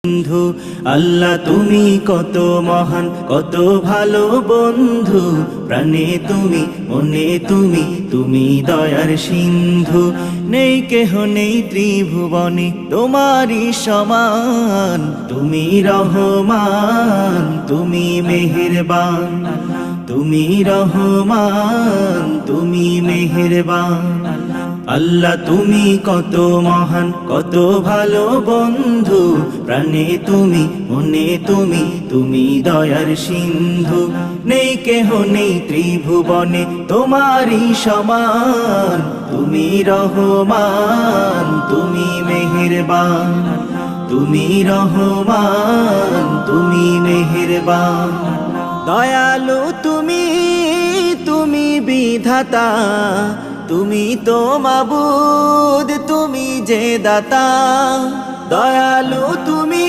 বন্ধু আল্লাহ তুমি কত মহান, কত ভালো বন্ধু। প্রাণে তুমি, মনে তুমি, তুমি দয়ার সিন্ধু। নেই কেহ নেই ত্রিভুবনে তোমারই সমান। তুমি রহমান, তুমি মেহেরবান, তুমি রহমান, তুমি মেহেরবান। আল্লাহ তুমি কত মহান, কত ভালো বন্ধু। প্রাণে তুমি, মনে তুমি, তুমি দয়ার সিন্ধু। নেই কেহ নেই ত্রিভুবনে তোমারই সমান। তুমি রহমান, তুমি মেহেরবান, তুমি রহমান, তুমি মেহেরবান। দয়ালু তুমি, তুমি বিধাতা, তুমি তো মাবুদ, তুমি যে দাতা। দয়ালু তুমি।